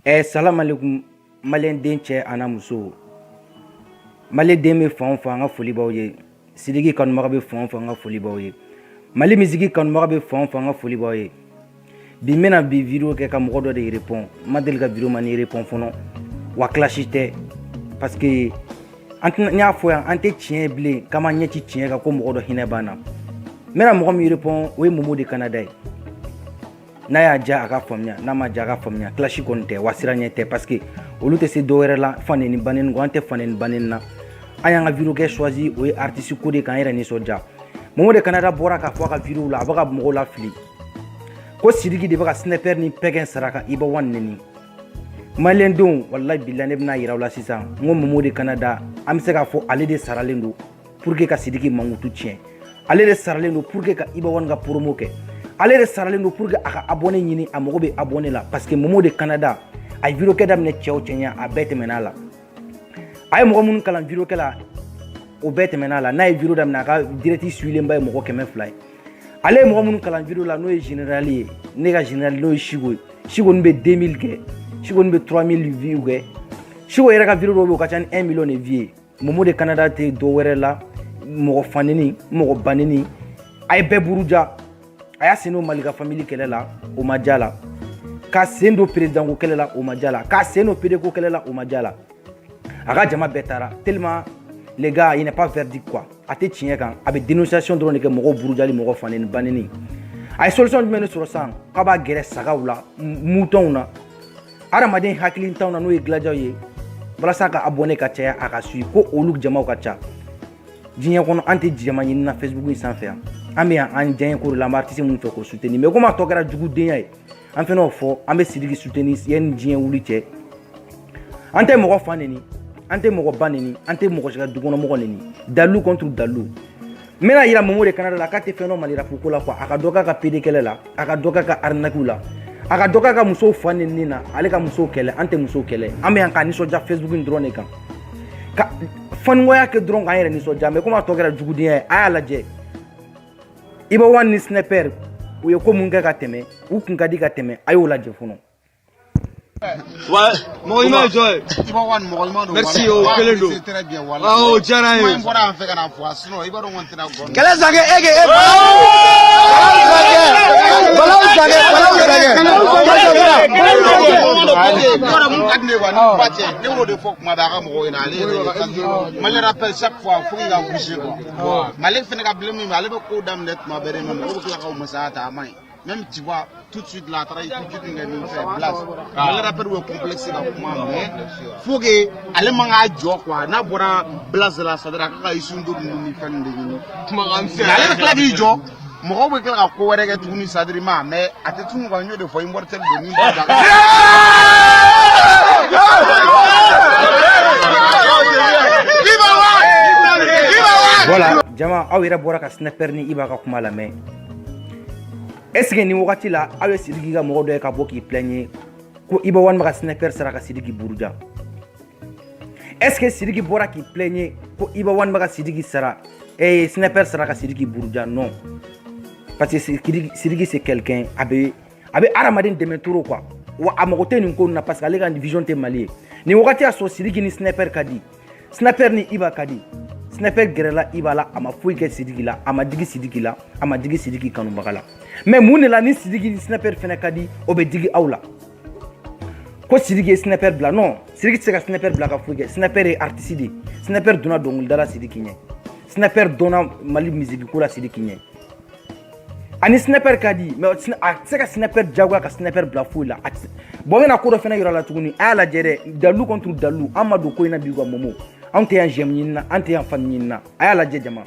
Salam alaikum malien den cɛ ana muso malien den bɛ fan o fan an ka foli b'aw ye Sidiki kanubaga bɛ fan o fan an ka foli b'aw ye Mali musique kanubaga bɛ fan o fan an ka foli b'aw ye bi n bɛna bi vidéo kɛ ka mɔgɔ dɔ de répond ma deli ka vidéo ma ni répond fɔlɔ wa clash tɛ parce que n y'a fɔ yan an tɛ tiɲɛ bilen k'an ma ɲɛ ci tiɲɛ kan ko mɔgɔ dɔ hinɛ b'an na n bɛna mɔgɔ min répond o ye Momo de Canada ye n'a y'a ja a ka faamuya n'a ma ja a ka faamuya clash kɔni tɛ wa siranɲɛ tɛ parce que olu tɛ se dɔwɛrɛ la faneni baneni ko an tɛ faneni baneni na an y'an ka vidéo kɛ choisi o ye artiste ko de k'an yɛrɛ nisɔndiya Momo de Canada bɔra k'a fɔ a ka vidéo la a bɛ ka mɔgɔw lafili ko Sidiki de bɛ ka Snapper ni Pɛgɛn saraka Iba One neni malien denw wallahi billahi ne bɛna yira aw la sisan n ko Momo de Canada an bɛ se k'a fɔ ale de saralen don pour que ka Sidiki mankutu tiɲɛ ale de saralen don pour que ka Iba One ka promo kɛ ale de saralen don pour que a ka abonné ɲini a mago bɛ abonné la parce que Momo de Canada a ye vidéo kɛ daminɛ cɛ o cɛ ɲɛ a bɛɛ tɛmɛn'a la a ye mɔgɔ minnu kalan vidéo kɛ la o bɛɛ tɛmɛn'a la n'a ye vidéo daminɛ a ka direct suivilenba ye mɔgɔ 200 ye ale ye mɔgɔ minnu kalan vidéo la n'o ye général ye ne ka général n'o ye Chigo ye Chigo nin bɛ 2000 kɛ Chigo nin bɛ 3000 vues kɛ Chigo yɛrɛ ka vidéo dɔw bɛ yen o ka ca ni 1 million de vues ye Momo de Canada tɛ dɔ wɛrɛ la mɔgɔ faneni mɔgɔ baneni a ye bɛɛ buruja a y'a sen don Malika famille kɛlɛ la o ma diya la k'a sen don président ko kɛlɛ la o ma diya la k'a sen don PD ko kɛlɛ la o ma diya la a ka jama bɛɛ taara tellement les gars il n'est pas verdict quoi a tɛ tiɲɛ kan a bɛ dénonciation dɔrɔn de kɛ mɔgɔw burujali mɔgɔ faneni baneni a ye solution jumɛn de sɔrɔ sisan k'a b'a gɛrɛ sagaw la moutonw na hadamaden hakilintanw na n'o ye dilanjaw ye walasa ka abonné ka caya a ka suit ko olu jamaw ka ca diɲɛ kɔnɔ an tɛ jama ɲini na Facebook in sanfɛ yan an bɛ yan an diɲɛ ko de la an bɛ artiste minnu fɛ k'o soutenir mais comme a tɔ kɛra jugudenya ye an fɛnɛ y'o fɔ an bɛ Sidiki soutenir yanni diɲɛ wuli cɛ an tɛ mɔgɔ fan neni an tɛ mɔgɔ ba neni an tɛ mɔgɔ si ka dukɔnɔmɔgɔ neni dalu contre dalu n bɛna yira Momo de Canada la k'a tɛ fɛn dɔ Mali rap ko la quoi a ka dɔ k'a ka PD kɛlɛ la a ka dɔ k'a ka arnaque la a ka dɔ k'a ka musow fan neni na ale ka musow kɛlɛ an tɛ musow kɛlɛ an bɛ yan k'a nisɔndiya Facebook in dɔrɔn de kan ka faninkoya kɛ dɔrɔn k'an yɛrɛ nisɔndiya mais comme a tɔ kɛra jugudenya ye a y'a lajɛ Iba One ni Snapper u ye ko mun kɛ ka tɛmɛ u kun ka di ka tɛmɛ a y'o lajɛ fɔlɔ Ouais, mɔgɔ ɲuman jɔ ye. Iba One mɔgɔ ɲuman don. Merci o kelen don. C'est très bien wala. Awɔ o diyara n ye. N bɔra yan fɛ ka na fɔ sinon Iba One tɛna gɔn. Kɛlɛ Sanke e ke e. Balawu Sanke. Yɔrɔ mun ka di ne ye quoi ni ba cɛ ne y'o de fɔ kuma bɛɛ a ka mɔgɔw ɲɛna ale yɛrɛ Mali rappelle chaque fois faut qu'il ka bouger quoi. Mali fɛnɛ ka bilen min ale bɛ ko daminɛ tuma bɛɛ de mais mɔgɔw bɛ tila ka o masaya ta a man ɲi. Même tu vois, tout de suite, la travail, tout de suite, il y a une place. Le rappel est complexe, mais faut que, allez, manga, joie, quoi. N'a pas place de la sadra, quand ils sont de nous, fan de nous. Allez, la vie, joie. Moi, je vais faire un courrier avec tout le sadrima, mais à tout le monde, de fois, immortel de nous. Voilà, jama, aw yɛrɛ bɔra ka Snapper ni Iba ka kuma lamɛn est-ce que ni wagati la aw ye Sidiki ka mɔgɔ dɔ ye ka bɔ k'i plaigner ko Iba One bɛ ka Snapper sara ka Sidiki buruja est-ce que Sidiki bɔra k'i plaigner ko Iba One bɛ ka Sidiki sara Snapper sara ka Sidiki buruja non parce que Sidiki c'est quelqu'un a bɛ hadamaden dɛmɛ trop quoi wa a mago tɛ nin ko nin na parce que ale ka vision tɛ Mali ye ni wagati y'a sɔrɔ Sidiki ni Snapper ka di Snapper ni Iba ka di Snapper gɛrɛla Iba la a ma foyi kɛ Sidiki la a ma digi Sidiki la a ma digi Sidiki kanubaga la mais mun de la ni Sidiki ni Snapper fɛnɛ ka di o bɛ digi aw la ko Sidiki ye Snapper bila non Sidiki tɛ se ka Snapper bila ka foyi kɛ Snapper ye artiste de Snapper donna dɔnkilida la Sidiki ɲɛ Snapper donna Mali musique ko la Sidiki ɲɛ ani Snapper ka di mais a tɛ se ka Snapper jagoya ka Snapper bila foyi la bon n bɛna ko dɔ fɛnɛ yira la tuguni a y'a lajɛ dɛ dalu contre dalu an ma don ko in na bi quoi Momo anw tɛ yan j'aime ɲini na an tɛ yan fan ɲini na a y'a lajɛ jama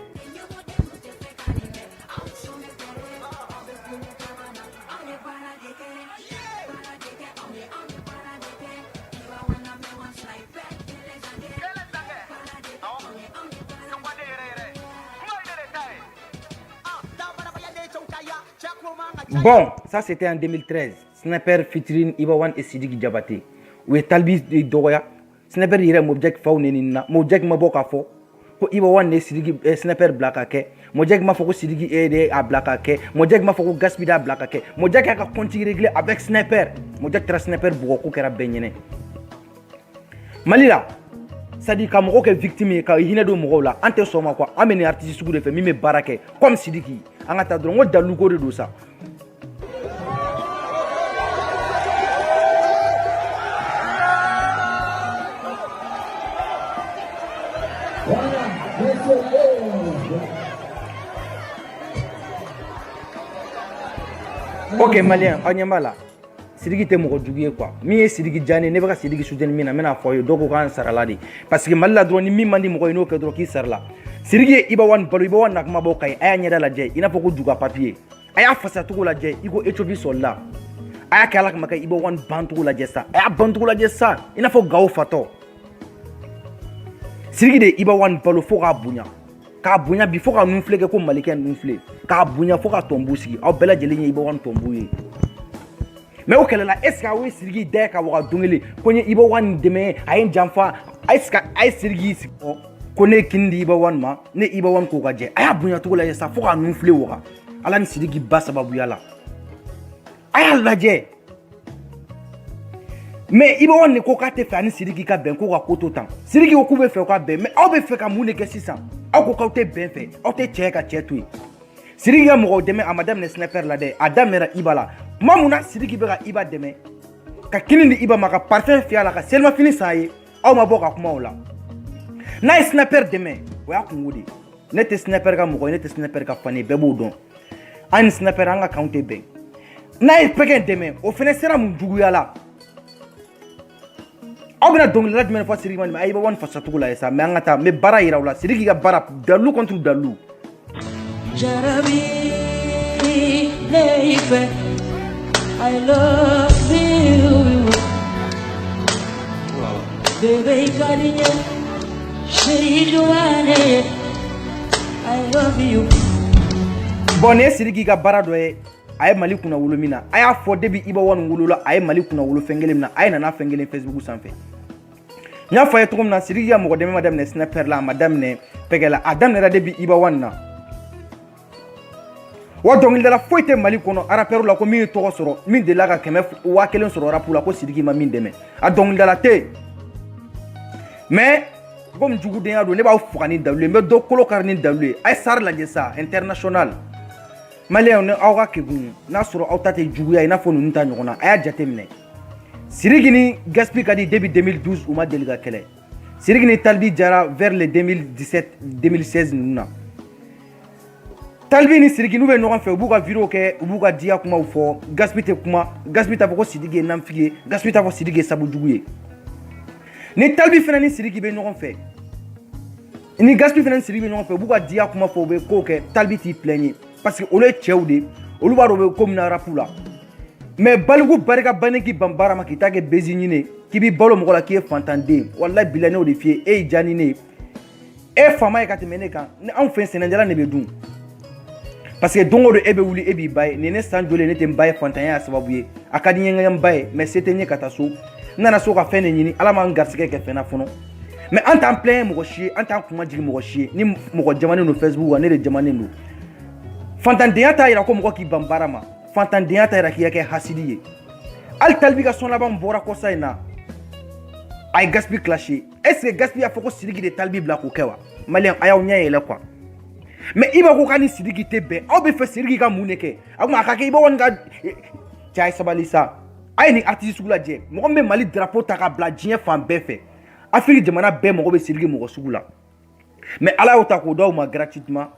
bon ça c'était en 2013 Snapper featuring Iba One et Sidiki Diabaté u ye Talbi dɔgɔya Snapper yɛrɛ Mobjek faw neni na Mobjek ma bɔ k'a fɔ ko Iba One ne Sidiki sniper bila ka kɛ Mojek m'a fɔ ko Sidiki de a bila ka kɛ Mojek m'a fɔ ko Gaspi da bila ka kɛ Mojek y'a ka compte réglé avec sniper Mojek taara sniper bugɔ ko kɛra bɛɛ ɲɛnɛ Mali la c'est-à-dire ka mɔgɔw kɛ victime ye ka hinɛ don mɔgɔw la an tɛ sɔn ma quoi an bɛ nin artiste sugu de fɛ min bɛ baara kɛ comme Sidiki an ka taa dɔrɔn n ko dalu ko de don sa Ok malien aw ɲɛ b'a la Sidiki tɛ mɔgɔ jugu ye quoi min ye Sidiki Diané ne bɛ ka Sidiki soutien min na n bɛna fɔ aw ye dɔw ko k'an sarala de parce que Mali la dɔrɔn ni min man di mɔgɔ ye n'o kɛ dɔrɔn k'i sarala Sidiki ye Iba One balo Iba One na kuma bɔ ka ye a y'a ɲɛda lajɛ i n'a fɔ ko juga papier a y'a fasa cogo lajɛ i ko Ethiopie sɔrɔla a y'a kɛ ala kama ka Iba One ban cogo lajɛ sa a y'a ban cogo lajɛ sa i n'a fɔ Gawo fatɔ Sidiki de Iba One balo fo k'a bonya bi fo ka nunfilɛ kɛ ko malikɛ nunfilɛ k'a bonya fo ka tɔnbu sigi aw bɛɛ lajɛlen ye Iba One tɔnbu ye mais o kɛlɛ la est ce que aw ye Sidiki da ka waga don kelen ko n ye Iba One dɛmɛ a ye n janfa est ce que a ye Sidiki sigi ko ne ye kini di Iba One ma ne Iba One k'o ka jɛ a y'a bonya cogo lajɛ sa fo k'a nunfilɛ waga ala ni Sidiki ba sababuya la a y'a lajɛ mais Iba One ne ko k'a tɛ fɛ ani Sidiki ka bɛn ko ka ko to tan Sidiki ko k'u bɛ fɛ ka bɛn mais aw bɛ fɛ ka mun de kɛ sisan aw ko k'aw tɛ bɛn fɛ aw tɛ cɛ ka cɛ to yen Sidiki ka mɔgɔw dɛmɛ a ma daminɛ sniper la dɛ a daminɛra Iba la tuma mun na Sidiki bɛ ka Iba dɛmɛ ka kini di Iba ma ka parfum fiyɛ a la ka selimafini san a ye aw ma bɔ ka kuma o la n'a ye sniper dɛmɛ o y'a kungo de ne tɛ sniper ka mɔgɔ ye ne tɛ sniper ka fan ye bɛɛ b'o dɔn an ni sniper an ka kanw tɛ bɛn n'a ye pɛgɛ dɛmɛ o fana sera mun juguya la aw bɛna dɔnkilida jumɛn fɔ Sidiki ma a Iba One fasa cogo la ye sa mais an ka taa n bɛ baara yira u la Sidiki ka baara dalu contre dalu Jarabi Leife I love you Baby Kadinya Sheri Joane I love you bon ne Sidiki ka baara dɔ ye a ye Mali kunna wolo min na a y'a fɔ depuis Iba One wolola a ye Mali kunna wolo fɛn kelen min na a ye nana fɛn kelen Facebook sanfɛ n y'a fɔ a ye cogo min na Sidiki ka mɔgɔ dɛmɛ ma daminɛ sniper la a ma daminɛ pɛgɛ la a daminɛra depuis Iba One na wa dɔnkilidala foyi tɛ Mali kɔnɔ rappeur la ko min ye tɔgɔ sɔrɔ min delila ka 1000 sɔrɔ rap la ko Sidiki ma min dɛmɛ a dɔnkilidala tɛ mais comme jugudenya don ne b'aw faga ni dalu ye n bɛ dɔ kolo kari ni dalu ye a ye sari lajɛ sa international maliyɛnw ni aw ka kegun n'a sɔrɔ aw ta tɛ juguya i n'a fɔ ninnu ta ɲɔgɔn na a y'a jate minɛ Sidiki ni Gaspi ka di depuis 2012 u ma deli ka kɛlɛ Sidiki ni Talibi jara vers les 2017 2016 ninnu na Talibi ni Sidiki n'u bɛ ɲɔgɔn fɛ u b'u ka vidéo kɛ u b'u ka diya kumaw fɔ Gaspi tɛ kuma Gaspi t'a fɔ ko Sidiki ye nanfigi ye Gaspi t'a fɔ Sidiki ye sabujugu ye ni Talibi fana ni Sidiki bɛ ɲɔgɔn fɛ ni Gaspi fana ni Sidiki bɛ ɲɔgɔn fɛ u b'u ka diya kuma fɔ u bɛ ko kɛ Talibi t'i plaignent parce que olu ye cɛw de olu b'a dɔn u bɛ ko min na rap la mais baliku barika bannen k'i ban baara ma k'i ta kɛ bezi ɲini k'i b'i balo mɔgɔ la k'i ye fantanden wallahi bilahi ne y'o de f'i ye e ye diya ni ne ye e faama ye ka tɛmɛ ne kan ni anw fɛ sɛnɛjala ne bɛ dun parce que don o don e bɛ wuli e b'i ba ye nin ne san joli ne tɛ n ba ye fantanya sababu ye a ka di n ye n ba ye mais se tɛ n ye ka taa so n nana so ka fɛn de ɲini ala m'an garisɛgɛ kɛ fɛn na fɔlɔ mais an t'an plaint mɔgɔ si ye an t'an kuma jigin mɔgɔ si ye ni mɔgɔ jamanen don Facebook kan ne de jamanen don fantandenya t'a yira ko mɔgɔ k'i ban baara ma fantandenya t'a yira k'i ka kɛ hasidi ye hali Talibi ka sɔn laban bɔra kɔsa in na a ye Gaspi clasher est ce que Gaspi y'a fɔ ko Sidiki de Talibi bila k'o kɛ wa maliyɛn a y'aw ɲɛ yɛlɛ quoi mais Iba ko k'a ni Sidiki tɛ bɛn aw bɛ fɛ Sidiki ka mun de kɛ a kuma a ka kɛ Iba One ka cɛ a ye sabali sa a ye nin artiste sugu lajɛ mɔgɔ min bɛ Mali drapeau ta ka bila diɲɛ fan bɛɛ fɛ Afrique jamana bɛɛ mɔgɔ bɛ Sidiki mɔgɔ sugu la mais ala y'o ta k'o d'aw ma gratuitement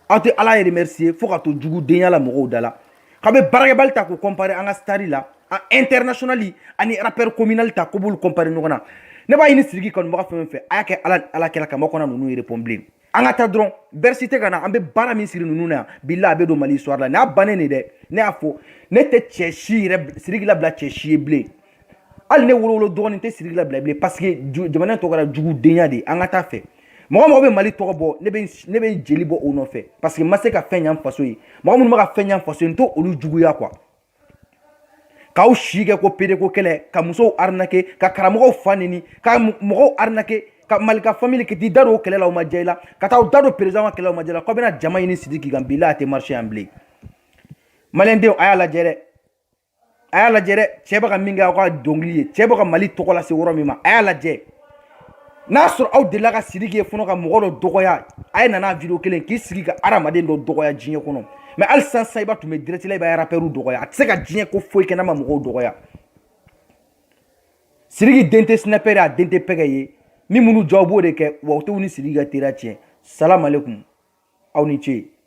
aw tɛ ala ye remercier fo ka to jugudenya la mɔgɔw da la k'a bɛ baarakɛbali ta k'o comparer an ka stari la a internationali ani rappeur communal ta ko b'olu comparer ɲɔgɔn na ne b'a ɲini Sidiki kanubaga fɛn fɛn fɛ a y'a kɛ ala kɛra kama kɔnɔ ninnu ye répond bilen an ka taa dɔrɔn bersi tɛ ka na an bɛ baara min siri ninnu na yan bilahi a bɛ don Mali histoire la nin y'a bannen de dɛ ne y'a fɔ ne tɛ cɛ si yɛrɛ Sidiki labila cɛ si ye bilen hali ne wolo dɔgɔnin tɛ Sidiki labila bilen parce que jamana tɔgɔ kɛra jugudenya de an ka taa fɛ mɔgɔ mɔgɔ bɛ Mali tɔgɔ bɔ ne bɛ jeli bɔ o nɔfɛ parce que n ma se ka fɛn ɲa n faso ye mɔgɔ minnu bɛ ka fɛn ɲa n faso ye n t'o olu juguya quoi k'aw si kɛ ko PD ko kɛlɛ ka musow arnaquer ka karamɔgɔw fa neni ka mɔgɔw arnaquer ka malika famille ki ti daro kele la o ma jeyla ka taw daro président wa kele o ma jeyla ko bena jama yini Sidiki kan bila te marché amblé malende aya la jere cheba ka minga ko dongli cheba ka mali to ko la se woro mi ma aya la je n'a sɔrɔ aw delila ka Sidiki ye fɔlɔ ka mɔgɔ dɔ dɔgɔya a ye nana video kelen k'i sigi ka adamaden dɔ dɔgɔya diɲɛ kɔnɔ mais hali sisan i b'a tun bɛ direct la i b'a rappeur dɔgɔya a tɛ se ka diɲɛ ko foyi kɛ n'a ma mɔgɔw dɔgɔya Sidiki den tɛ snapper a den tɛ pɛgɛ ye min minnu jɔ u b'o de kɛ wa u t'u ni Sidiki ka teriya tiɲɛ salam alaikum aw ni ce.